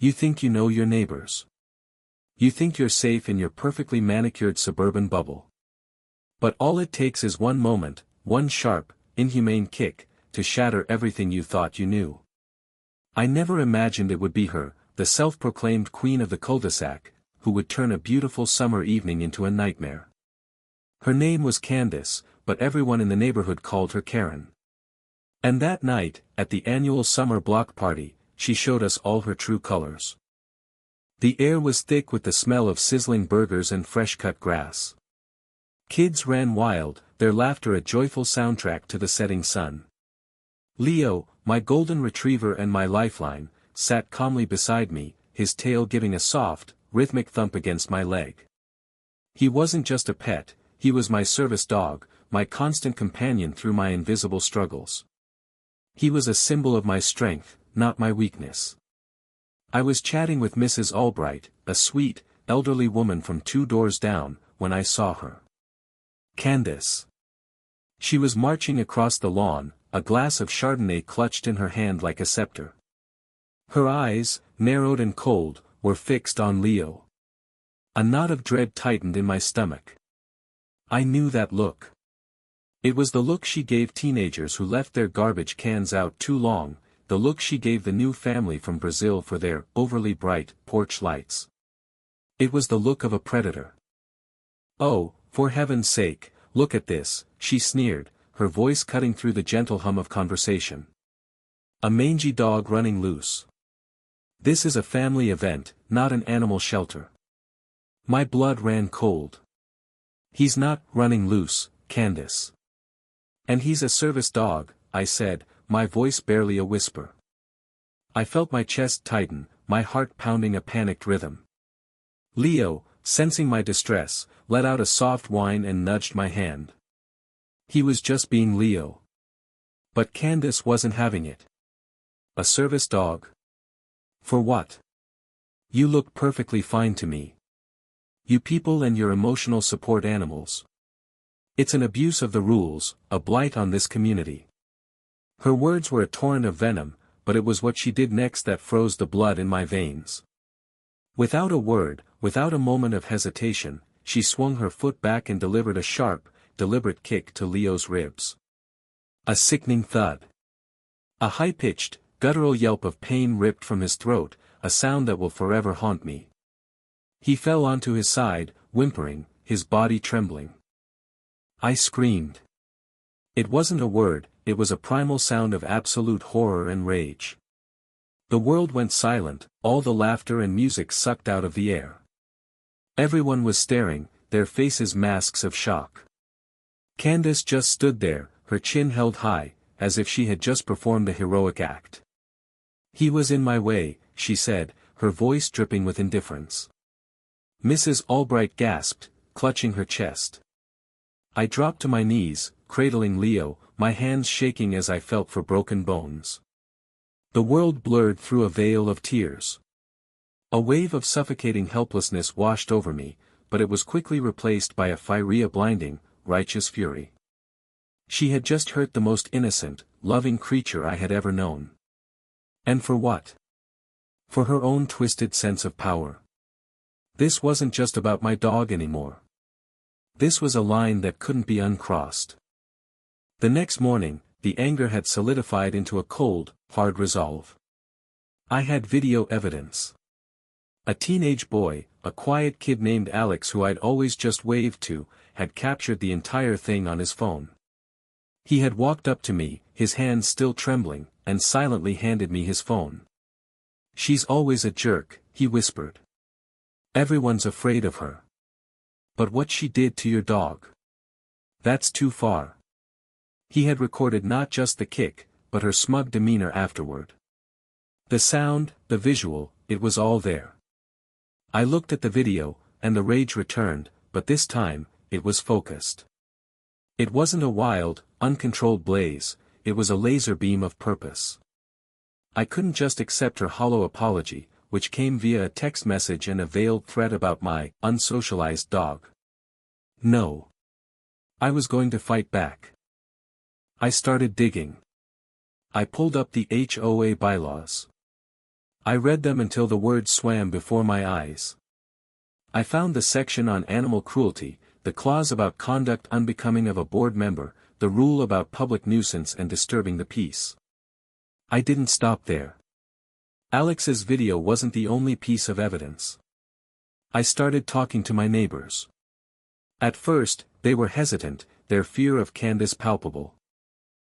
You think you know your neighbors. You think you're safe in your perfectly manicured suburban bubble. But all it takes is one moment, one sharp, inhumane kick, to shatter everything you thought you knew. I never imagined it would be her, the self-proclaimed queen of the cul-de-sac, who would turn a beautiful summer evening into a nightmare. Her name was Candace, but everyone in the neighborhood called her Karen. And that night, at the annual summer block party, she showed us all her true colors. The air was thick with the smell of sizzling burgers and fresh-cut grass. Kids ran wild, their laughter a joyful soundtrack to the setting sun. Leo, my golden retriever and my lifeline, sat calmly beside me, his tail giving a soft, rhythmic thump against my leg. He wasn't just a pet, he was my service dog, my constant companion through my invisible struggles. He was a symbol of my strength, not my weakness. I was chatting with Mrs. Albright, a sweet, elderly woman from 2 doors down, when I saw her. Candace. She was marching across the lawn, a glass of Chardonnay clutched in her hand like a scepter. Her eyes, narrowed and cold, were fixed on Leo. A knot of dread tightened in my stomach. I knew that look. It was the look she gave teenagers who left their garbage cans out too long, the look she gave the new family from Brazil for their overly bright porch lights. It was the look of a predator. "Oh, for heaven's sake, look at this," she sneered, her voice cutting through the gentle hum of conversation. "A mangy dog running loose. This is a family event, not an animal shelter." My blood ran cold. "He's not running loose, Candace. And he's a service dog," I said, my voice barely a whisper. I felt my chest tighten, my heart pounding a panicked rhythm. Leo, sensing my distress, let out a soft whine and nudged my hand. He was just being Leo. But Candace wasn't having it. A service dog? For what? You look perfectly fine to me. You people and your emotional support animals. It's an abuse of the rules, a blight on this community. Her words were a torrent of venom, but it was what she did next that froze the blood in my veins. Without a word, without a moment of hesitation, she swung her foot back and delivered a sharp, deliberate kick to Leo's ribs. A sickening thud. A high-pitched, guttural yelp of pain ripped from his throat, a sound that will forever haunt me. He fell onto his side, whimpering, his body trembling. I screamed. It wasn't a word, it was a primal sound of absolute horror and rage. The world went silent, all the laughter and music sucked out of the air. Everyone was staring, their faces masks of shock. Candace just stood there, her chin held high, as if she had just performed a heroic act. "He was in my way," she said, her voice dripping with indifference. Mrs. Albright gasped, clutching her chest. I dropped to my knees, cradling Leo, my hands shaking as I felt for broken bones. The world blurred through a veil of tears. A wave of suffocating helplessness washed over me, but it was quickly replaced by a fiery, blinding, righteous fury. She had just hurt the most innocent, loving creature I had ever known. And for what? For her own twisted sense of power. This wasn't just about my dog anymore. This was a line that couldn't be uncrossed. The next morning, the anger had solidified into a cold, hard resolve. I had video evidence. A teenage boy, a quiet kid named Alex who I'd always just waved to, had captured the entire thing on his phone. He had walked up to me, his hands still trembling, and silently handed me his phone. "She's always a jerk," he whispered. "Everyone's afraid of her. But what she did to your dog. That's too far." He had recorded not just the kick, but her smug demeanor afterward. The sound, the visual, it was all there. I looked at the video, and the rage returned, but this time, it was focused. It wasn't a wild, uncontrolled blaze, it was a laser beam of purpose. I couldn't just accept her hollow apology, which came via a text message and a veiled threat about my unsocialized dog. No. I was going to fight back. I started digging. I pulled up the HOA bylaws. I read them until the words swam before my eyes. I found the section on animal cruelty, the clause about conduct unbecoming of a board member, the rule about public nuisance and disturbing the peace. I didn't stop there. Alex's video wasn't the only piece of evidence. I started talking to my neighbors. At first, they were hesitant, their fear of Candace palpable.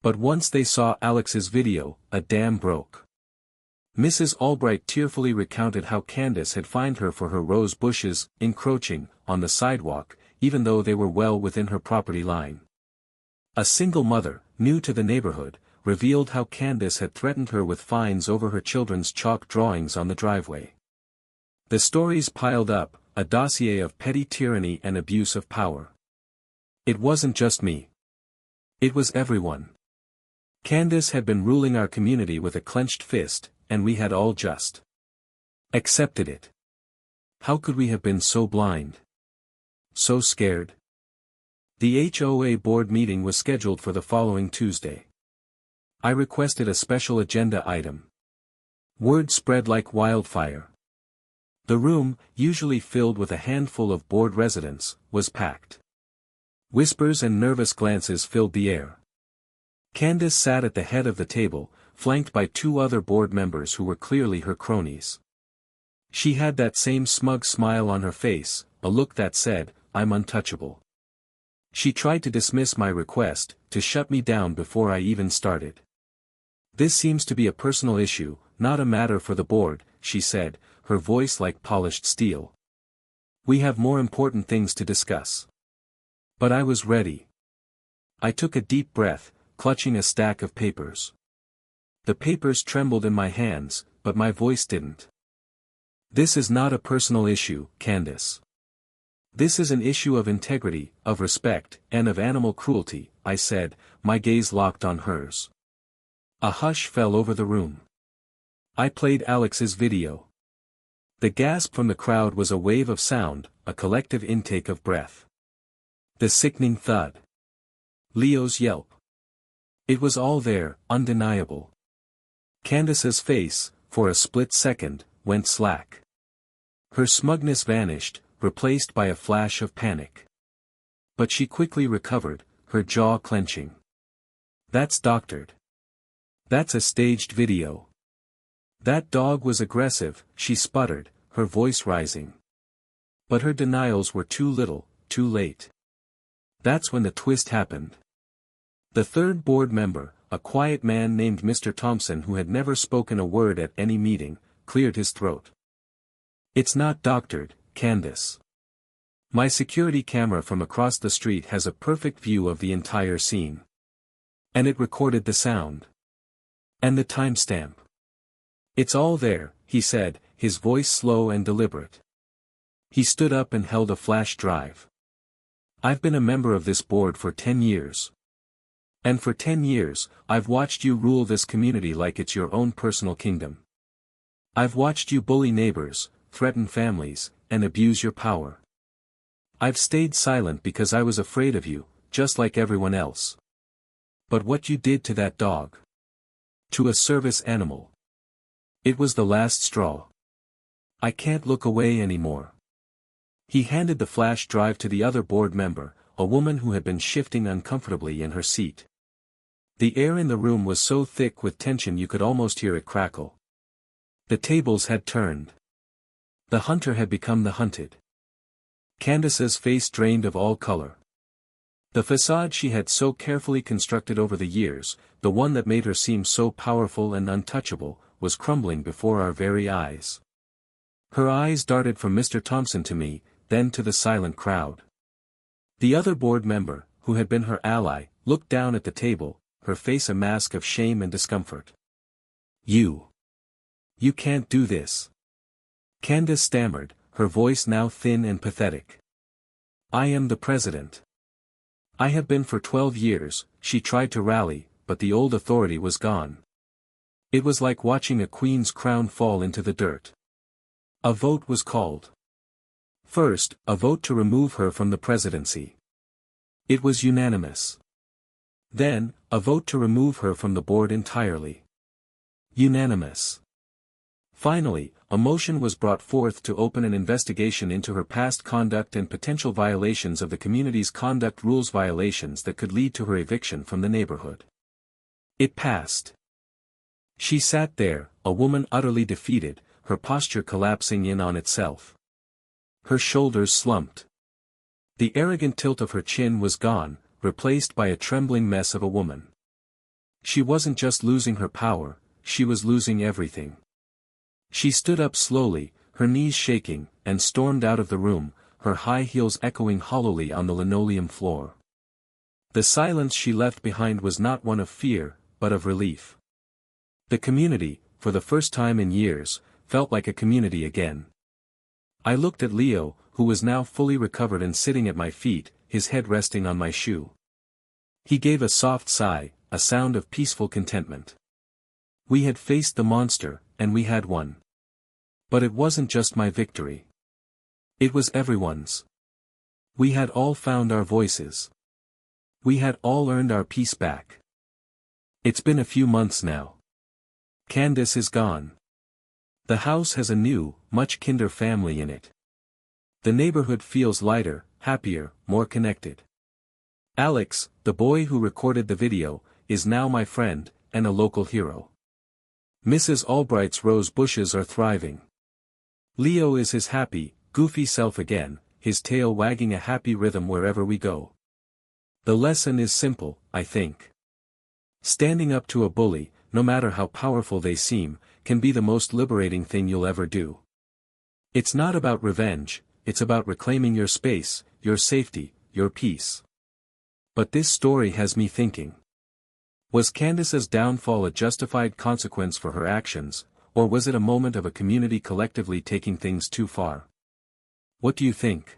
But once they saw Alex's video, a dam broke. Mrs. Albright tearfully recounted how Candace had fined her for her rose bushes, encroaching, on the sidewalk, even though they were well within her property line. A single mother, new to the neighborhood, revealed how Candace had threatened her with fines over her children's chalk drawings on the driveway. The stories piled up, a dossier of petty tyranny and abuse of power. It wasn't just me. It was everyone. Candace had been ruling our community with a clenched fist, and we had all just accepted it. How could we have been so blind? So scared? The HOA board meeting was scheduled for the following Tuesday. I requested a special agenda item. Word spread like wildfire. The room, usually filled with a handful of board residents, was packed. Whispers and nervous glances filled the air. Candace sat at the head of the table, flanked by two other board members who were clearly her cronies. She had that same smug smile on her face, a look that said, "I'm untouchable." She tried to dismiss my request, to shut me down before I even started. "This seems to be a personal issue, not a matter for the board," she said, her voice like polished steel. "We have more important things to discuss." But I was ready. I took a deep breath, clutching a stack of papers. The papers trembled in my hands, but my voice didn't. "This is not a personal issue, Candace. This is an issue of integrity, of respect, and of animal cruelty," I said, my gaze locked on hers. A hush fell over the room. I played Alex's video. The gasp from the crowd was a wave of sound, a collective intake of breath. The sickening thud. Leo's yelp. It was all there, undeniable. Candace's face, for a split second, went slack. Her smugness vanished, replaced by a flash of panic. But she quickly recovered, her jaw clenching. "That's doctored. That's a staged video. That dog was aggressive," she sputtered, her voice rising. But her denials were too little, too late. That's when the twist happened. The third board member, a quiet man named Mr. Thompson who had never spoken a word at any meeting, cleared his throat. "It's not doctored, Candace. My security camera from across the street has a perfect view of the entire scene. And it recorded the sound. And the timestamp. It's all there," he said, his voice slow and deliberate. He stood up and held a flash drive. "I've been a member of this board for 10 years. And for 10 years, I've watched you rule this community like it's your own personal kingdom. I've watched you bully neighbors, threaten families, and abuse your power. I've stayed silent because I was afraid of you, just like everyone else. But what you did to that dog. To a service animal. It was the last straw. I can't look away anymore." He handed the flash drive to the other board member, a woman who had been shifting uncomfortably in her seat. The air in the room was so thick with tension you could almost hear it crackle. The tables had turned. The hunter had become the hunted. Candace's face drained of all color. The facade she had so carefully constructed over the years, the one that made her seem so powerful and untouchable, was crumbling before our very eyes. Her eyes darted from Mr. Thompson to me, then to the silent crowd. The other board member, who had been her ally, looked down at the table, her face a mask of shame and discomfort. You can't do this." Candace stammered, her voice now thin and pathetic. "I am the president. I have been for 12 years, she tried to rally, but the old authority was gone. It was like watching a queen's crown fall into the dirt. A vote was called. First, a vote to remove her from the presidency. It was unanimous. Then, a vote to remove her from the board entirely. Unanimous. Finally, a motion was brought forth to open an investigation into her past conduct and potential violations of the community's conduct rules, violations that could lead to her eviction from the neighborhood. It passed. She sat there, a woman utterly defeated, her posture collapsing in on itself. Her shoulders slumped. The arrogant tilt of her chin was gone, replaced by a trembling mess of a woman. She wasn't just losing her power, she was losing everything. She stood up slowly, her knees shaking, and stormed out of the room, her high heels echoing hollowly on the linoleum floor. The silence she left behind was not one of fear, but of relief. The community, for the first time in years, felt like a community again. I looked at Leo, who was now fully recovered and sitting at my feet, his head resting on my shoe. He gave a soft sigh, a sound of peaceful contentment. We had faced the monster, and we had won. But it wasn't just my victory. It was everyone's. We had all found our voices. We had all earned our peace back. It's been a few months now. Candace is gone. The house has a new, much kinder family in it. The neighborhood feels lighter, happier, more connected. Alex, the boy who recorded the video, is now my friend, and a local hero. Mrs. Albright's rose bushes are thriving. Leo is his happy, goofy self again, his tail wagging a happy rhythm wherever we go. The lesson is simple, I think. Standing up to a bully, no matter how powerful they seem, can be the most liberating thing you'll ever do. It's not about revenge, it's about reclaiming your space, your safety, your peace. But this story has me thinking. Was Candace's downfall a justified consequence for her actions, or was it a moment of a community collectively taking things too far? What do you think?